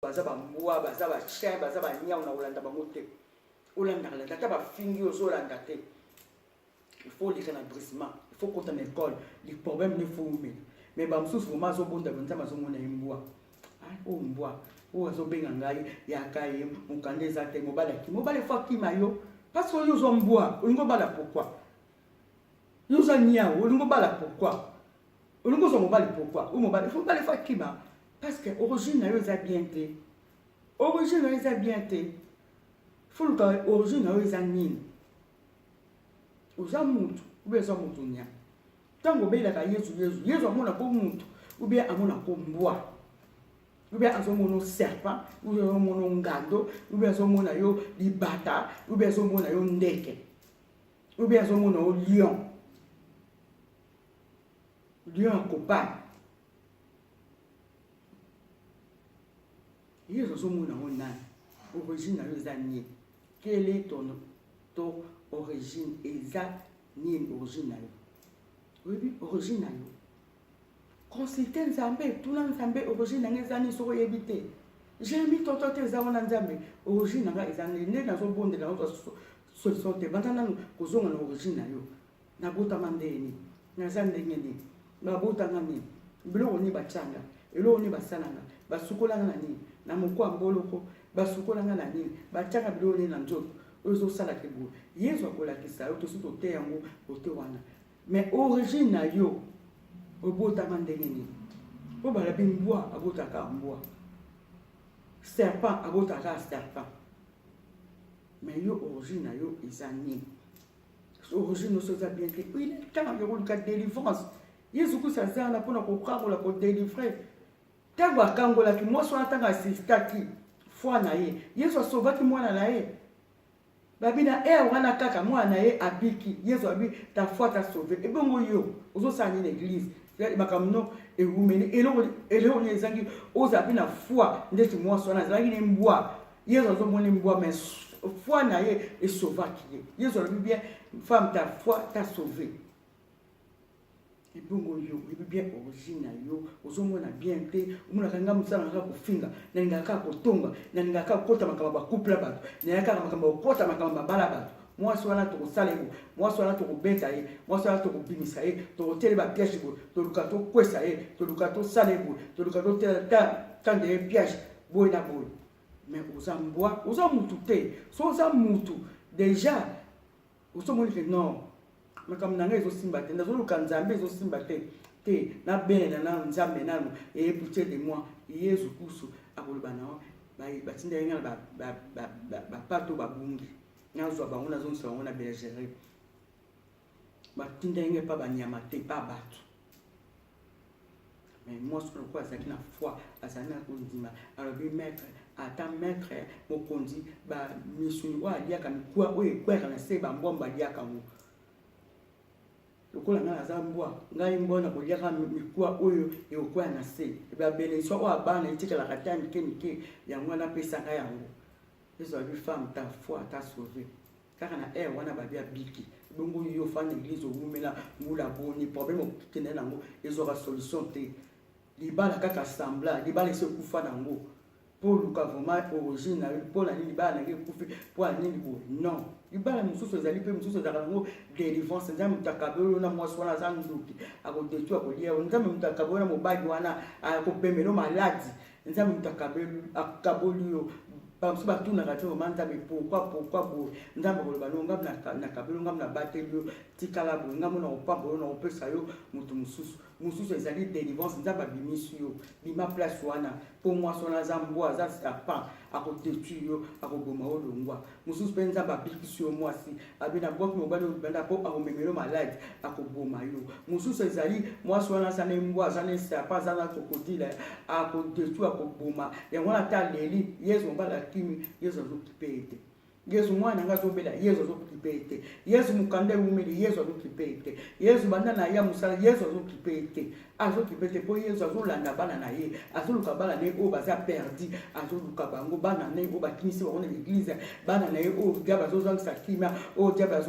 baza bambwa baza bachien baza banyau na kolanda bango te olandaka ata bafingi ozolanda te. Il faut lire l'adressement, il faut compter l'école, les problèmes ne faut oublier. Mais bamosusu vraiment azobonda nzambe azomona ye mbwa oyo mbwa oyo azobenga ngai yaka ye mokanda eza te mobala efo akima yo parce que oyo ozwa mbwa olingi obala pourquoi yo ozwa niao olingi obala pourquoi olingi ozwa mobali pourquoi oyo mobala efo akima parce que origine na yo eza bien te origine na yo eza bien te fo luka origine na yo eza nini oza mutu ube eza mutu nya tango obelaka yezu amona ko mutu ube amona ko mbwa ube azomona serpent ube azomona ngando ube azomona yo libata ube azomona yo ndeke ube azomona yo lion copain yezu azomona yo nani origine na yo eza nini quelle est ton origine exacte ni origine na yo oui origine na yo consulter nzambe tuna nzambe origine na ngeza ni soko yebite j'ai mis toto te za wana nzambe origine na nga ezane ne na zo bonde na zo solution te bantana kozonga na origine na yo na bota mandeni na zande ngeni na bota ngani biloko ni bachanga eloko ni basananga basukola na nini na mokwa mboloko basukola na nini bachanga biloko ni na nzoto ozo sala ke bo yezo akolakisa yo to suto te yango ote wana mais origine na yo obota mandenge ni po bala bimbwa abota ka mbwa serpent abota ka serpent mais yo origine na yo ezani origine no soza bien que il est quand yo ka délivrance yezo ku sa sana pona ko kakola ko délivrer tango akangola ki mo so atanga sistaki foi na ye yezo sauva ki mwana na ye babina wana kaka mwana ye abiki yezo abi ta foi ta sauvé et bongo yo ozo sani l'église makamno e wumeni elo ni ezangi oza bina foi ndeti mwa so na zangi ni mbwa yezo zo moni mbwa mais foi na ye et sauva ki yezo abi bien femme ta foi ta sauvé et bongo yo et bien origine yo ozo mona bien te mona kanga musala nga kufinga na ngaka kotonga na ngaka kota makamba couple bato na ngaka makamba kota makamba bala bato moi so wana to salebo moi so wana to beta ye moi so wana to bimisa ye to tele ba piège ko to lukato kwesa ye to lukato salebo to lukato ta de piège boy na boy mais ozambwa ozamutu te so ozamutu déjà osomoni que non makam nanga ezo simba te ndazo luka nzambe ezo simba te na bene na nzambe nano et pitié de moi yesu kusu akoloba na ba tinda yenga ba pato ba bungi nazo ba ngona zo nsa ngona bergerie ba tinda yenga pa ba nyama te pa bato mais moi ce que ça qui na foi azana ko ndima alors bi maître ata maître mokonzi ba mission wa dia ka mikwa o ekwa kana se ba mbomba dia ka mu lokola nga azambwa ngai mbona koliaka mikwa oyo ekwa na se ba bénédiction o abana itikala katani kenike ya mwana pesa nga yango yeso abi femme ta foi ta sauvé kaka na wana ba bia biki bongo yo fa na église o mumela mula boni problème o kende nango ezo ba solution te libala kaka sembla libala se kufa nango pour luka vraiment origine na pour la libala na kufi pour nini bo non libala mususu ezali pe mususu ezaka ngo délivrance nzambe mutakabelo na mwasi wana za nduki akodetu akolia nzambe mutakabelo na mobagi wana akopemelo maladi nzambe mutakabelo akabolio parce que tout na radio manda mais pourquoi bo nzambe koloba no ngam na kabelo ngam na batelio tikala bo ngam na opambo na opesa yo mutu mususu ezali délivrance nzambe bimisi yo bima place wana pour moi sona zambwa za sapa akodetu yo akoboma olongwa mususu pe nzambe bikisi yo mwasi abina boki mobali obanda po akomemelo malade akoboma yo mususu ezali mwasi wana sana mbwa sana sapa sana krokodile akodetu akoboma yango na ta leli yesu mbala kimi yesu azokipete yesu mwana ngazobela yesu azokipete yesu mukande umeli yesu azokipete yesu banda na ya musala yesu azokipete po yesu azolanda bana na ye azoluka bana ne o baza perdi azoluka bango bana ne o bakinisi bango na l'église bana na ye o diable azozangisa kimia o diable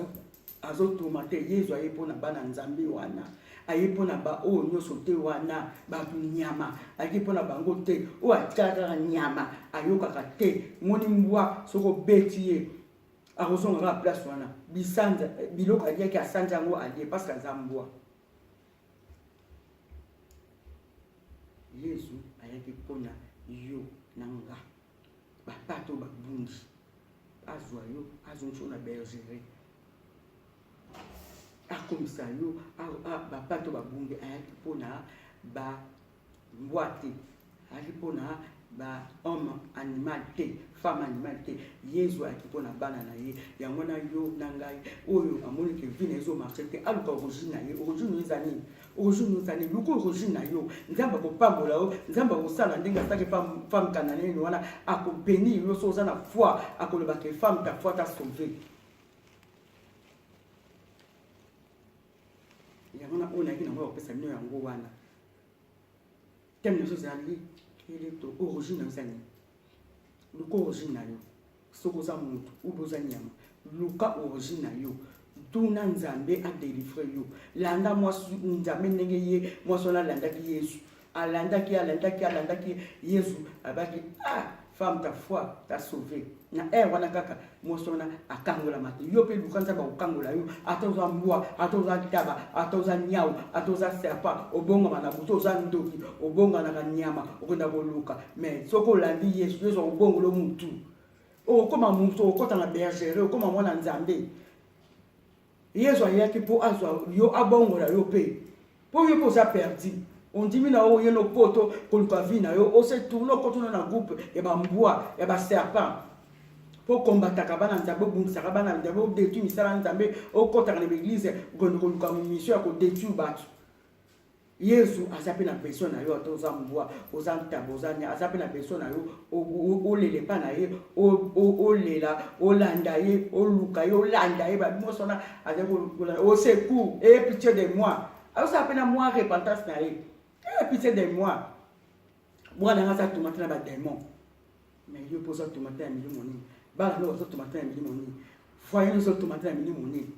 azotomate yesu aye pona bana nzambe wana aye pona ba o nyoso te wana ba nyama aye pona bango te o atikaka nyama ayokaka te moni mbwa soko beti akozonga ka place wana bisanza biloko aliaki asanja yango alie parce que aza mbwa. Yesu ayaki pona yo na nga bapato babungi azwa yo azonso na bergerie akomisa yo bapato babungi ayaki pona ba mbwa te ayaki pona ba homme animal te femme animal te Yesu ayaki pona bana na ye yango na yo na ngai oyo amoni ke vie na ezo marché te aluka origine na ye origine ezani origine ezani luko origine na yo nzamba kopambola yo nzamba kosala ndenge ataki femme cananienne wana akobeni yo so oza na foi akoloba ke femme ta foi t'a sauvé yango na oyo nayaki nango kopesa bino yango wana teme nyonso ezali to origine ezani luka origine na yo soki oza motu ubi oza nyama luka origine na yo tuna nzambe adelivre yo landa mwasi nzambe ndenge ye mwasi wana alandaki Yesu alandaki Yesu abaki femme ta foi t'a sauvé na wana kaka mwasi wana akangola mate yo pe luka nzambe akokangola yo ata oza mbwa ata oza taba ata oza nyau ata oza serpent obongama na butu oza ndoki obonganaka nyama okenda koluka mais soki olandi Yesu akobongola mutu okoma mutu okota na bergerie okoma mwana nzambe Yesu ayaki po azwa yo abongola yo pe po yo po sa perdu on dit na o yeno poto koluka vi na yo o se tourne okotuna na groupe ya ba mbwa ya ba serpent po combataka bana nzambe bungisa bana nzambe o détruire misala nzambe okota na l'église koluka mission ya ko détruire batu Yesu azape na personne na yo atoza mbwa oza ntabo ozanya azape na personne na yo olele pa na ye olela olanda ye oluka ye olanda ye babimoso na azakola au secours et pitié de moi azape na moi repentance na ye et pitié de moi bwana nga za tomate na ba démon mais yo poza tomate ya milimo nini bala no zo tomate ya milimo nini foyer no zo tomate ya milimo nini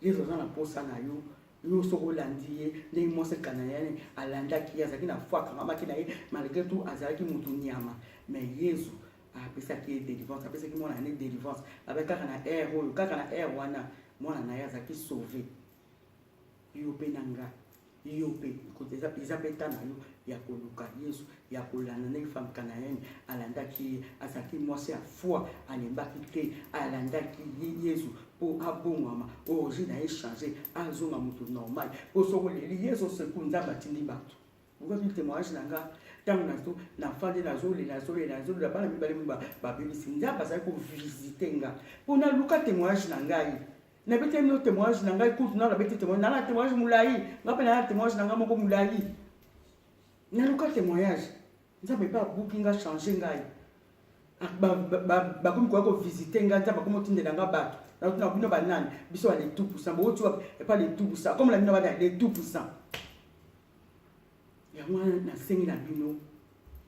Yesu za na posa na yo yo soko landiye ndenge mwase cananienne alandaki azalaki na foi akangamaki na ye malgré tout azalaki mutu nyama mais Yesu apesaki ye délivrance apesaki mwana na ye délivrance abe kaka na air oyo kaka na air wana mwana na ye azalaki sauvé yo pe na nga yo pe eza pe ta na yo ya koluka Yesu ya kolanda ndenge femme cananienne alandaki ye azalaki mwasi ya foi alembaki te alandaki Yesu po abongama origine na ye changé azonga mutu normal po soko leli Yesu secours nzambe atindi bato okoki témoignage na nga ntango nazo nafandi nazolela bana mibale babebisi nzambe azalaki kovisite nga mpo naluka témoignage na ngai nabeti no témoignage na ngai kutu na beti témoignage na témoignage mulai ngape na témoignage na nga moko mulai naluka témoignage nzambe pa buki nga changer ngai bakomi kwa ko visiter nga nzambe bakomi otindela nga bato na bino banani biso ba les tout puissants bo tu pas les tout puissants comme la bino ba les tout puissants ya mwana na sengi na bino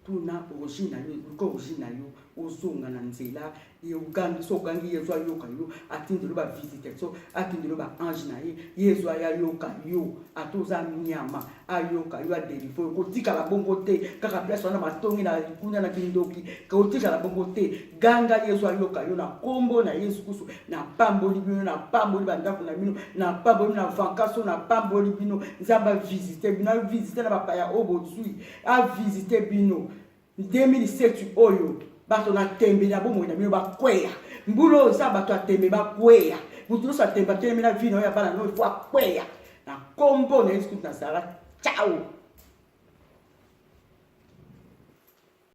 tuna origine na yo ko origine na yo ozonga na nzela ye ugangi so ugangi Yesu ayoka yo atindelo ba visiter so atindelo ba ange na ye Yesu ayoka yo atoza nyama ayoka yo adelifo ko tika la bongo te kaka place wana matongi na kunya na kindoki ko tika la bongo te ganga Yesu ayoka yo na kombo na Yesu kusu na pamboli bino na pamboli bandako na bino na pamboli na vankaso na pamboli bino nzamba visiter bino visiter na bapaya obozui a visiter bino 2007 oyo bato na tembe na bomo na bino bakweya mbulo za bato atembe bakweya mutu so atemba tembe na vino ya bana no fwa kweya na kombo na Yesu na sala ciao.